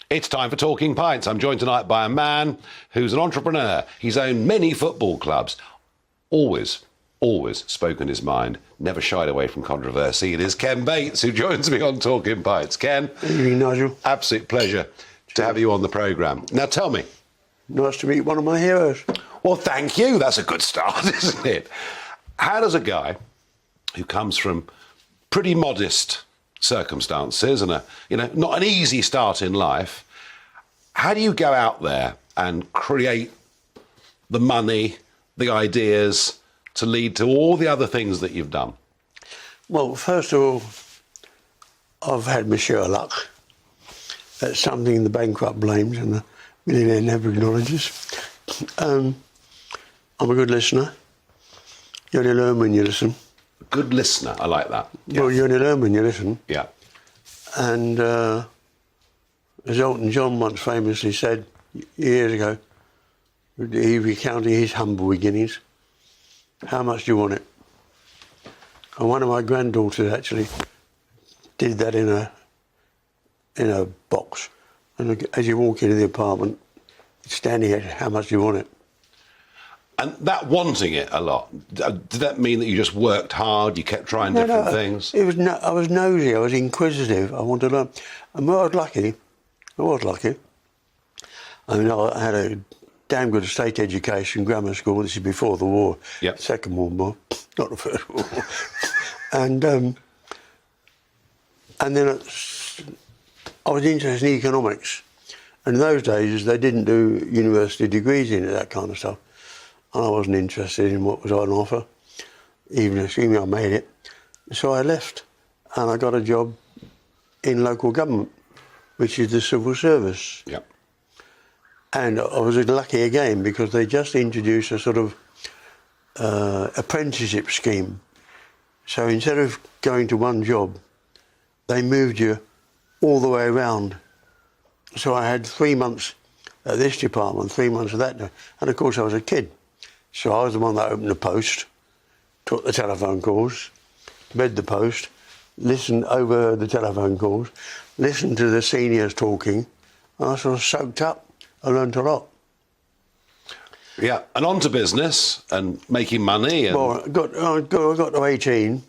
It's time for Talking Pints. I'm joined tonight by a man who's an entrepreneur. He's owned many football clubs. Always spoken his mind, never shied away from controversy. It is Ken Bates who joins me on Talking Pints. Ken. Good evening, Nigel. Absolute pleasure to have you on the programme. Now tell me. Nice to meet one of my heroes. Well, thank you. That's a good start, isn't it? How does a guy who comes from pretty modest circumstances and not an easy start in life, how do you go out there and create the money, the ideas to lead to all the other things that you've done? Well, first of all, I've had my share of luck. That's something the bankrupt blames and the millionaire never acknowledges. I'm a good listener. You only learn when you listen. Good listener, I like that. Yeah. Well, you only learn when you listen. Yeah. And as Elton John once famously said years ago, he recounted his humble beginnings. How much do you want it? And one of my granddaughters actually did that in a box. And as you walk into the apartment, it's standing at how much do you want it? And that wanting it a lot, did that mean that you just worked hard, you kept trying different things? I was nosy, I was inquisitive, I wanted to learn. And I was lucky. I mean, I had a damn good state education, grammar school. This is before the war, yep. Second World War, not the First World War. And then I was interested in economics. And in those days, they didn't do university degrees in it, that kind of stuff. And I wasn't interested in what was on offer, even assuming I made it. So I left, and I got a job in local government, which is the civil service. Yep. And I was lucky again because they just introduced a sort of apprenticeship scheme. So instead of going to one job, they moved you all the way around. So I had 3 months at this department, 3 months at that. And of course I was a kid. So I was the one that opened the post, took the telephone calls, read the post, listened over the telephone calls, listened to the seniors talking, and I sort of soaked up. I learned a lot. Yeah, and on to business and making money. And... Well, I got to 18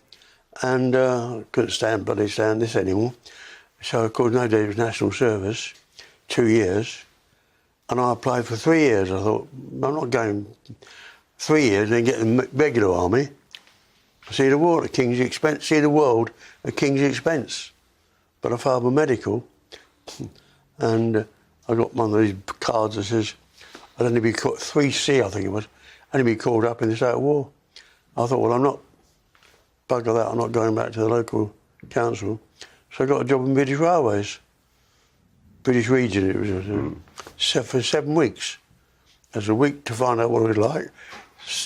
and couldn't bloody stand this anymore. So, of course, nowadays it was national service, 2 years, and I applied for 3 years. I thought, I'm not going 3 years and then get the regular army. See the world at King's expense. See the world at King's expense. But I filed for medical, and I got one of these cards that says I'd only be caught 3C, I think it was, only be called up in the state of war. I thought, well, I'm not bugger that. I'm not going back to the local council. So I got a job in British Railways, British Region. It was for 7 weeks. There's a week to find out what it was like.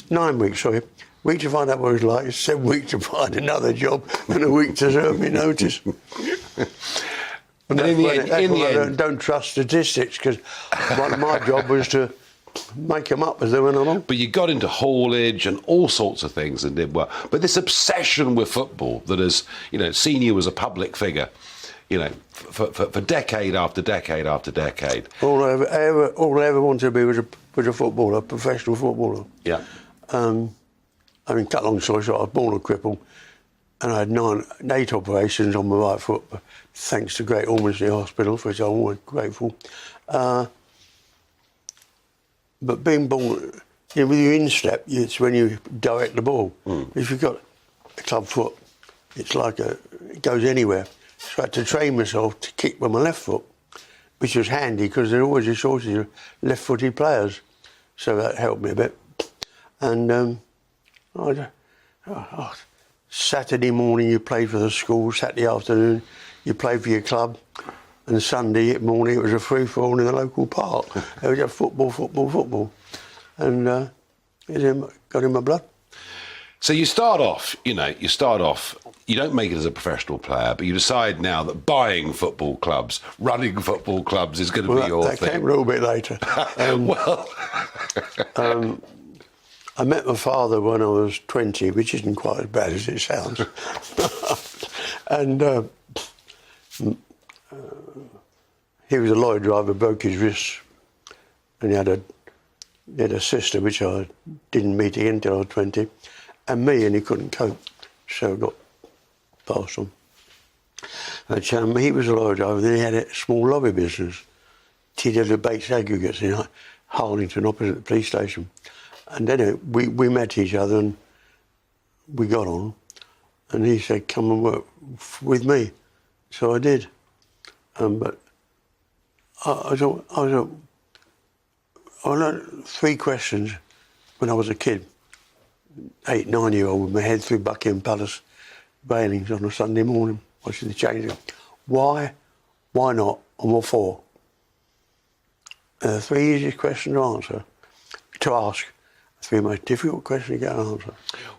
9 weeks, sorry. Week to find out what it was like, 7 weeks to find another job, and a week to serve me notice. And in the end, don't trust statistics, because my job was to make them up as they went along. But you got into haulage and all sorts of things and did well. But this obsession with football that has, seen you as a public figure, for decade after decade after decade. All I ever wanted to be was a footballer, a professional footballer. Yeah. I mean, cut long story short, I was born a cripple, and I had 8 operations on my right foot, thanks to Great Ormondley Hospital, for which I'm always grateful. But being born, with your instep, it's when you direct the ball. If you've got a club foot, it's like it goes anywhere. So I had to train myself to kick with my left foot, which was handy because there's always a shortage of left-footed players. So that helped me a bit. And Saturday morning you played for the school, Saturday afternoon you played for your club, and Sunday morning it was a free-for-all in the local park. It was just football. And it got in my blood. So you start off, you don't make it as a professional player, but you decide now that buying football clubs, running football clubs is going to be your thing. That came a little bit later. I met my father when I was 20, which isn't quite as bad as it sounds. he was a lorry driver, broke his wrist, and he had a sister, which I didn't meet again until I was 20, and me, and he couldn't cope, so got passed on. But he was a lorry driver, then he had a small lorry business. He did the Bates aggregates in Harlington, opposite the police station. And then we met each other and we got on. And he said, come and work with me. So I did. But I learned 3 questions when I was a kid, 8, 9-year-old, with my head through Buckingham Palace railings on a Sunday morning, watching the changing. Why not, and what for? 3 easiest questions to ask. 3 most difficult questions to get an answer.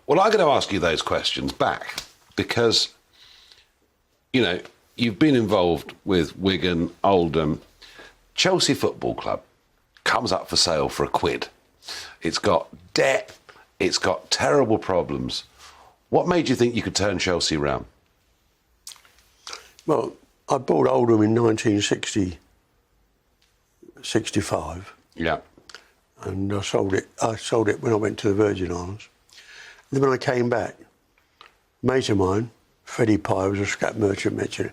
Well, I'm going to ask you those questions back because, you know, you've been involved with Wigan, Oldham. Chelsea Football Club comes up for sale for £1. It's got debt. It's got terrible problems. What made you think you could turn Chelsea round? Well, I bought Oldham in 1965. Yeah. And I sold it when I went to the Virgin Islands. And then when I came back, a mate of mine, Freddie Pye, was a scrap metal merchant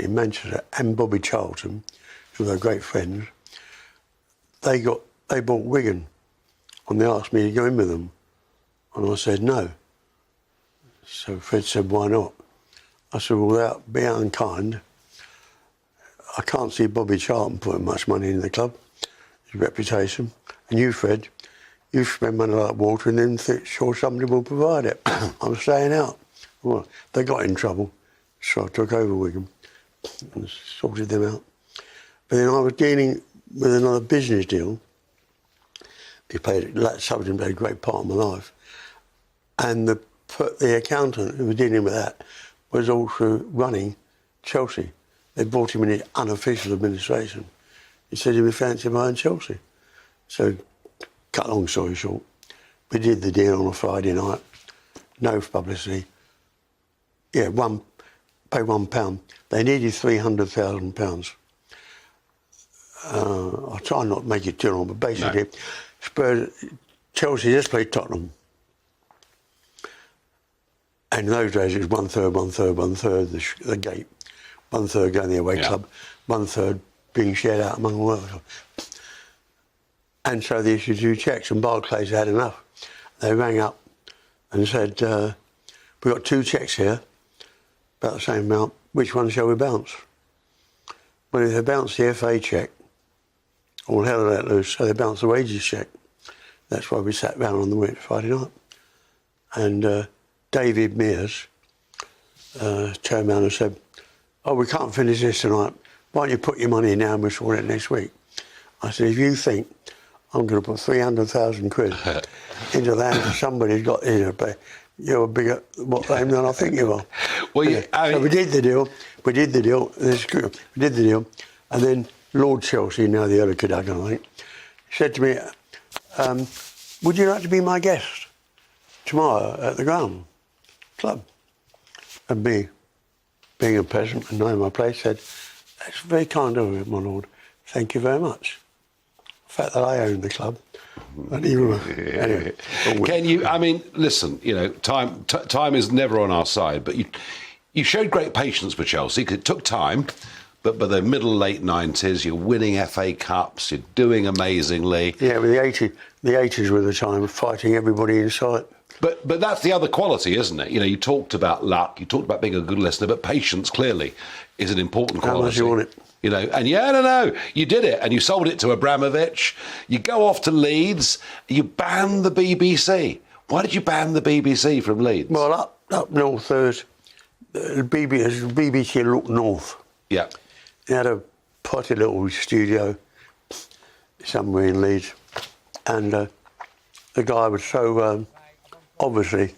in Manchester, and Bobby Charlton, who were great friends. They bought Wigan, and they asked me to go in with them, and I said no. So Fred said, why not? I said, well, without being unkind, I can't see Bobby Charlton putting much money in the club, his reputation. And you, Fred, you spend money like water and then sure somebody will provide it. I'm staying out. Well, they got in trouble, so I took over Wigan and sorted them out. But then I was dealing with another business deal. Subject played a great part of my life. And the accountant who was dealing with that was also running Chelsea. They brought him in his unofficial administration. He said he'd be fancy buying Chelsea. So, cut long story short, we did the deal on a Friday night, no publicity. Yeah, pay £1. They needed £300,000. I'll try not to make it too long, but basically, Chelsea just played Tottenham. And in those days, it was 1/3, 1/3, 1/3, the gate. 1/3 going the away club, 1/3 being shared out among all the. And so they issued 2 cheques, and Barclays had enough. They rang up and said, we've got 2 cheques here, about the same amount, which one shall we bounce? Well, if they bounce the FA cheque, all hell let loose, so they bounced the wages cheque. That's why we sat round on the Friday night. And David Mears turned around and said, oh, we can't finish this tonight. Why don't you put your money in now and we'll sort it next week? I said, if you think I'm going to put 300,000 quid into the hands of somebody who's got, you're a bigger name than I think you are. Well, so we did the deal. We did the deal. And then Lord Chelsea, now the Earl of Cadogan, I think, said to me, would you like to be my guest tomorrow at the ground club? And me, being a peasant and knowing my place, said, that's very kind of you, my lord. Thank you very much. The fact that I own the club. And anyway. Can you, I mean, listen, time is never on our side, but you showed great patience with Chelsea because it took time, but by the late 90s, you're winning FA Cups, you're doing amazingly. Yeah, with the 80s were the time of fighting everybody in sight. But that's the other quality, isn't it? You talked about luck, you talked about being a good listener, but patience clearly is an important quality. How much you want it? And you did it, and you sold it to Abramovich. You go off to Leeds, you ban the BBC. Why did you ban the BBC from Leeds? Well, up north, the BBC looked north. Yeah. They had a potty little studio somewhere in Leeds, and the guy was so obviously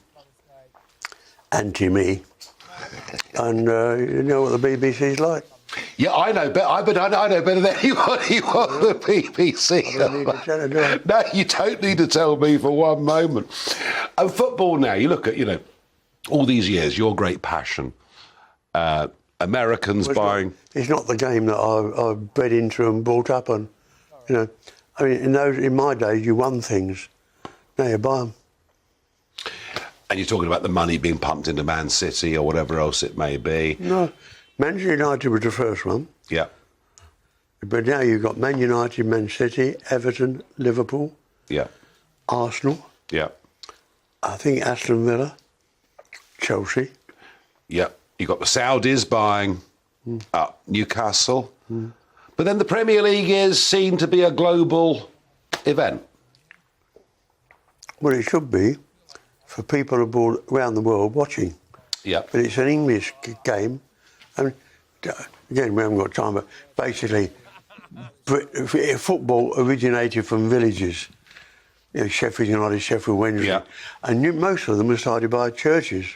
anti-me, and you know what the BBC's like. Yeah, I know, but I know better than anybody what the BBC. I don't need to tell you, do I? No, you don't need to tell me for one moment. And football now, you look at, all these years, your great passion, Americans buying. It's not the game that I've bred into and brought up on. You know, I mean, in my days, you won things. Now you buy them. And you're talking about the money being pumped into Man City or whatever else it may be. No, Manchester United was the first one. Yeah. But now you've got Man United, Man City, Everton, Liverpool, Yeah. Arsenal, Yeah. I think Aston Villa, Chelsea. Yeah. You've got the Saudis buying up Newcastle. But then the Premier League is seen to be a global event. Well, it should be for people abroad, around the world watching. Yeah. But it's an English game. I mean, again, we haven't got time, but basically, football originated from villages. You know, Sheffield United, Sheffield Wednesday. Yeah. And most of them were started by churches.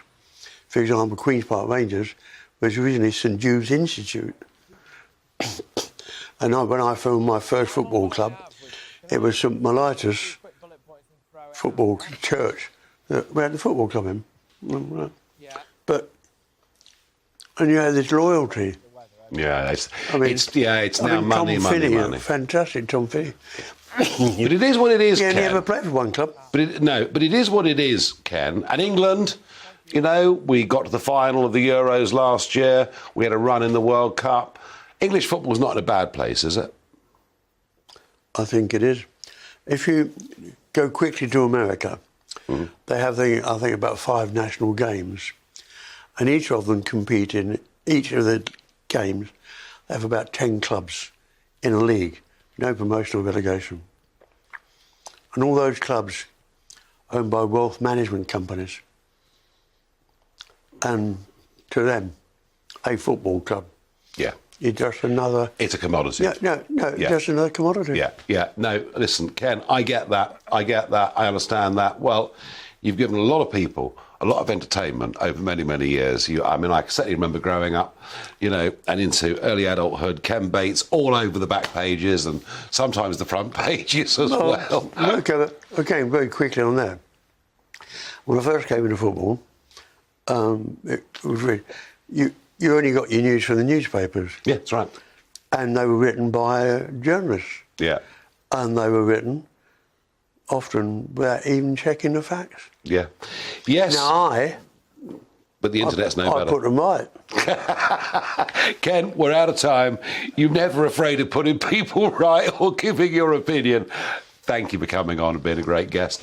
For example, Queen's Park Rangers was originally St Jude's Institute. And when I formed my first football club, it was St Mellitus Football Church. We had the football club in. But, and you had this loyalty. Yeah, it's I now mean, money, Tom money, Finney, money. Fantastic, Tom Finney. But it is what it is, Yeah, Ken. he never played for one club. But it is what it is, Ken. And England, you know, we got to the final of the Euros last year. We had a run in the World Cup. English football's not in a bad place, is it? I think it is. If you go quickly to America, they have, I think, about 5 national games. And each of them compete in each of the games. They have about 10 clubs in a league. No promotional relegation. And all those clubs owned by wealth management companies. And to them, a football club Yeah. is just another... It's a commodity. No, Yeah. just another commodity. Yeah. No, listen, Ken, I get that. I understand that. Well, you've given a lot of people a lot of entertainment over many, many years. I mean, I certainly remember growing up, you know, and into early adulthood, Ken Bates all over the back pages and sometimes the front pages as well. Okay, very quickly on that. When I first came into football, it was really, you only got your news from the newspapers. Yeah, that's right. And they were written by journalists. Yeah. And they were written often without even checking the facts. Yeah. Yes. Now but the internet's no I better. put them right. Ken, we're out of time. You're never afraid of putting people right or giving your opinion. Thank you for coming on and being a great guest.